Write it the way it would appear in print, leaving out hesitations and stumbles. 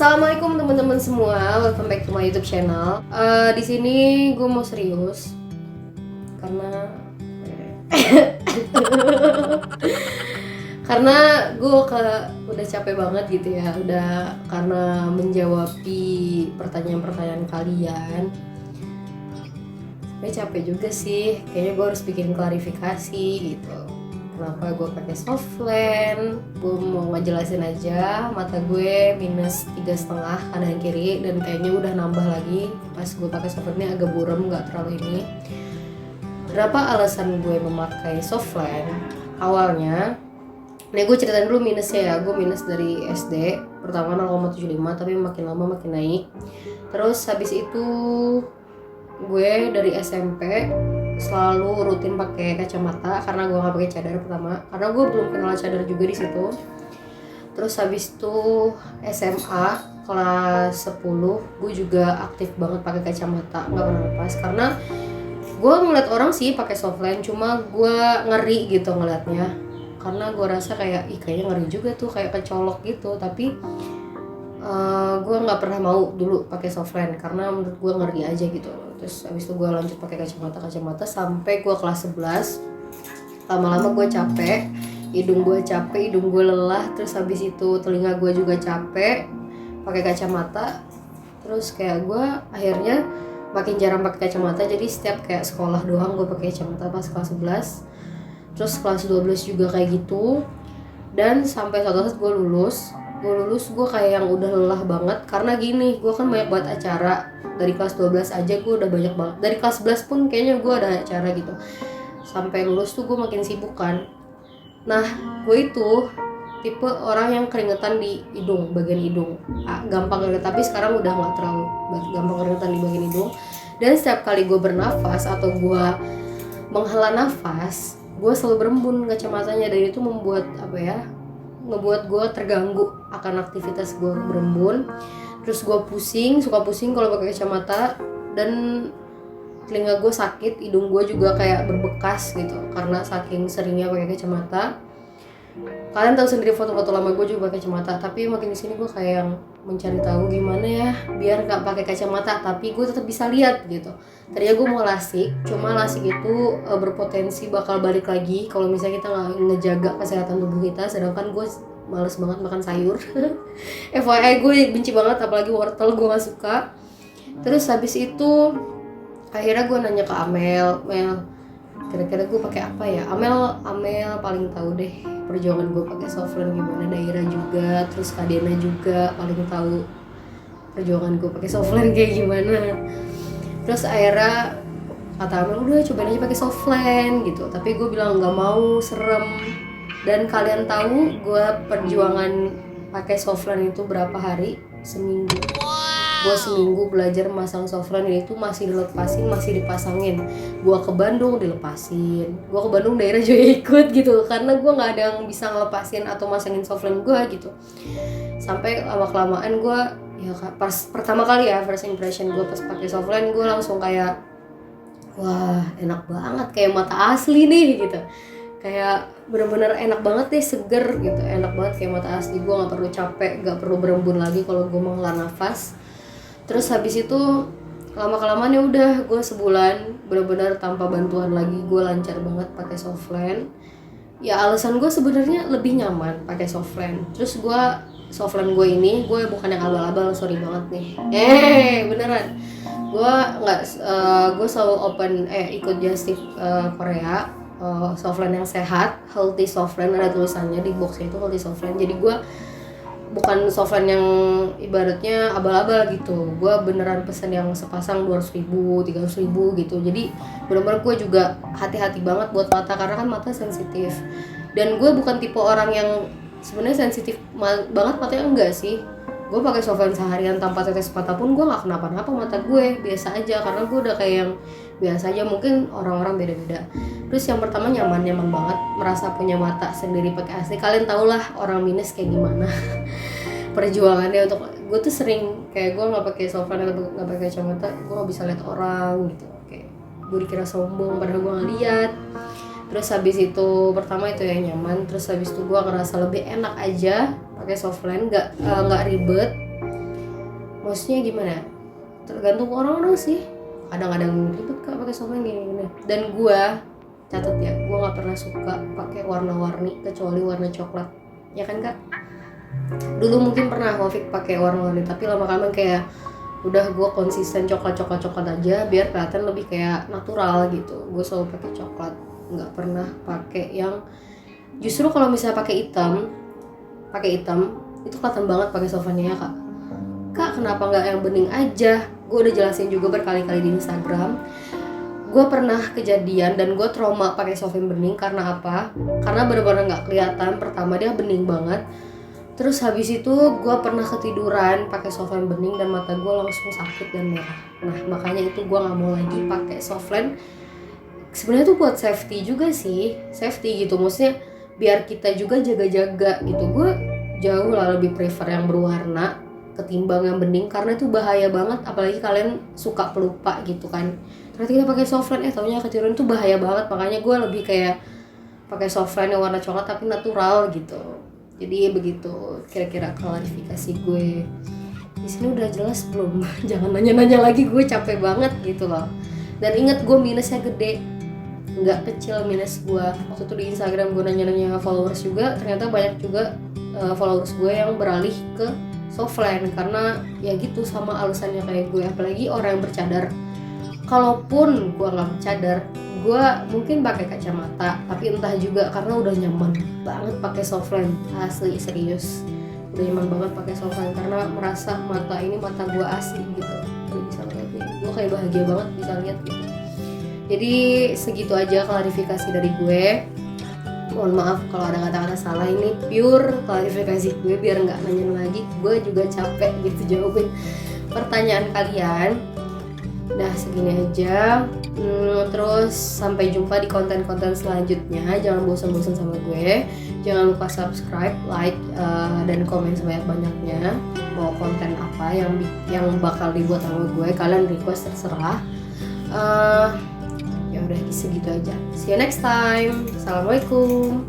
Assalamualaikum teman-teman semua, welcome back to my YouTube channel. Di sini gue mau serius karena karena gue udah capek banget gitu ya, udah karena menjawab pertanyaan-pertanyaan kalian. Gue capek juga sih, kayaknya gue harus bikin klarifikasi gitu. Kenapa gue pakai softland? Gue mau ngejelasin aja, mata gue minus 3,5 kanan kiri dan kayaknya udah nambah lagi pas gue pakai softland ini agak buram, nggak terlalu ini. Berapa alasan gue memakai softland? Awalnya, nih gue ceritain dulu minusnya ya. Gue minus dari SD, pertama 0,75 tapi makin lama makin naik. Terus habis itu gue dari SMP selalu rutin pakai kacamata karena gue nggak pakai cadar pertama, karena gue belum kenal cadar juga di situ. Terus habis itu SMA kelas 10 gue juga aktif banget pakai kacamata, nggak pernah lepas karena gue ngeliat orang sih pakai softland, cuma gue ngeri gitu ngeliatnya karena gue rasa kayak kayaknya ngeri juga tuh, kayak kecolok gitu. Tapi gue nggak pernah mau dulu pakai softland karena menurut gue ngeri aja gitu. Terus habis itu gue lanjut pakai kacamata sampai gue kelas 11. Lama-lama gue capek, hidung gue capek, hidung gue lelah. Terus habis itu telinga gue juga capek pakai kacamata. Terus kayak gue akhirnya makin jarang pakai kacamata, jadi setiap kayak sekolah doang gue pakai kacamata pas kelas 11. Terus kelas 12 juga kayak gitu. Dan sampai suatu saat gue lulus gue kayak yang udah lelah banget karena gini, gue kan banyak banget acara. Dari kelas 12 aja gue udah banyak banget, dari kelas 11 pun kayaknya gue ada acara gitu. Sampai lulus tuh gue makin sibuk kan. Nah gue itu tipe orang yang keringetan di hidung, bagian hidung, gampang keringetan. Tapi sekarang udah gak terlalu gampang keringetan di bagian hidung. Dan setiap kali gue bernafas atau gue menghela nafas, gue selalu berembun kacamatanya, dan itu ngebuat gue terganggu akan aktivitas gue berembun. Terus gue suka pusing kalau pakai kacamata, dan telinga gue sakit, hidung gue juga kayak berbekas gitu karena saking seringnya pakai kacamata. Kalian tahu sendiri foto-foto lama gue juga pakai kacamata, tapi makin disini gue kayak yang mencari tahu gimana ya biar nggak pakai kacamata tapi gue tetap bisa lihat gitu. Tadinya gue mau lasik, cuma lasik itu berpotensi bakal balik lagi kalau misalnya kita nggak ngejaga kesehatan tubuh kita. Sedangkan gue males banget makan sayur. FYI gue benci banget apalagi wortel, gue gak suka. Terus habis itu akhirnya gue nanya ke Amel, kira-kira gue pakai apa ya? Amel paling tahu deh perjuangan gue pakai softland gimana. Daira juga, terus Kadena juga paling tahu perjuangan gue pakai softland kayak gimana. Terus akhirnya kata Amel, udah cobain aja pakai softland gitu. Tapi gue bilang nggak mau, serem. Dan kalian tahu gue perjuangan pakai softland itu berapa hari? Seminggu. Gue seminggu belajar masang softland, itu masih dilepasin, masih dipasangin. Gue ke Bandung dilepasin, gue ke Bandung daerah juga ikut gitu karena gue nggak ada yang bisa ngelepasin atau masangin softland gue gitu. Sampai lama-kelamaan gue ya pas pertama kali ya first impression gue pas pakai softland, gue langsung kayak wah enak banget, kayak mata asli nih gitu. Kayak bener-bener enak banget deh, seger gitu, enak banget kayak mata asli. Gue nggak perlu capek, nggak perlu berembun lagi kalau gue menghela nafas. Terus habis itu lama-kelamaan ya udah gue sebulan bener-bener tanpa bantuan lagi, gue lancar banget pakai softland. Ya alasan gue sebenarnya lebih nyaman pakai softland. Terus gue softland gue ini, gue bukan yang abal-abal, sorry banget nih. Beneran. Gue selalu ikut Just Tip Korea. Softland yang sehat, healthy softland, ada tulisannya di boxnya itu healthy softland. Jadi gue bukan softland yang ibaratnya abal-abal gitu. Gue beneran pesen yang sepasang 200.000, 300.000 gitu. Jadi bener-bener gue juga hati-hati banget buat mata karena kan mata sensitif. Dan gue bukan tipe orang yang sebenarnya sensitif banget matanya, enggak sih. Gue pakai softland seharian tanpa tetes mata pun gue nggak kenapa-napa, mata gue biasa aja karena gue udah kayak yang biasa aja. Mungkin orang-orang beda-beda. Terus yang pertama nyaman banget, merasa punya mata sendiri pakai asli. Kalian tau lah orang minus kayak gimana perjuangannya. Untuk gue tuh sering kayak gue nggak pakai softland atau nggak pakai kacamata, gue nggak bisa lihat orang gitu, kayak gue dikira sombong padahal gue nggak lihat. Terus habis itu pertama itu yang nyaman, terus habis itu gue ngerasa lebih enak aja pakai softland, nggak ribet. maksudnya gimana, tergantung orang-orang sih. Kadang-kadang ribet Kak pakai softline gini-gini. Dan gue catat ya, gue nggak pernah suka pakai warna-warni kecuali warna coklat, ya kan Kak? Dulu mungkin pernah Wafik pakai warna-warni, tapi lama-lama kayak udah gue konsisten coklat aja biar kelihatan lebih kayak natural gitu. Gue selalu pakai coklat, nggak pernah pakai yang, justru kalau misalnya pakai hitam itu kelihatan banget pakai softline ya Kak, kenapa nggak yang bening aja? Gue udah jelasin juga berkali-kali di Instagram. Gue pernah kejadian dan gue trauma pakai softline bening karena apa? Karena benar-benar nggak kelihatan. Pertama dia bening banget. Terus habis itu gue pernah ketiduran pakai softline bening dan mata gue langsung sakit dan merah. Nah makanya itu gue nggak mau lagi pakai softline. Sebenarnya tuh buat safety juga sih, safety gitu. Maksudnya biar kita juga jaga-jaga gitu. Gue jauh lah lebih prefer yang berwarna ketimbang yang bening, karena itu bahaya banget. Apalagi kalian suka pelupa gitu kan, ternyata kita pakai softline taunya ketiduran, itu bahaya banget. Makanya gue lebih kayak pakai softline yang warna coklat tapi natural gitu. Jadi begitu kira-kira klarifikasi gue. Di sini udah jelas belum? Jangan nanya-nanya lagi, gue capek banget gitu loh. Dan ingat gue minusnya gede, nggak kecil minus gue. Waktu itu di Instagram gue nanya-nanya followers juga, ternyata banyak juga followers gue yang beralih ke softline karena ya gitu sama alasannya kayak gue. Apalagi orang yang bercadar. Kalaupun gue nggak bercadar, gue mungkin pakai kacamata, tapi entah juga karena udah nyaman banget pakai softline. Asli serius, udah nyaman banget pakai softline karena merasa mata gue asli gitu. Lu bisa lihat nih, gue kayak bahagia banget bisa lihat gitu. Jadi segitu aja klarifikasi dari gue. Mohon maaf kalau ada kata-kata salah, ini pure klarifikasi gue biar nggak nanya lagi. Gue juga capek gitu jawabin pertanyaan kalian. Nah segini aja. Terus sampai jumpa di konten-konten selanjutnya. Jangan bosan-bosan sama gue. Jangan lupa subscribe, like, dan komen sebanyak-banyaknya. Mau konten apa yang bakal dibuat sama gue, kalian request terserah. Ya udah segitu aja. See you next time. Assalamualaikum.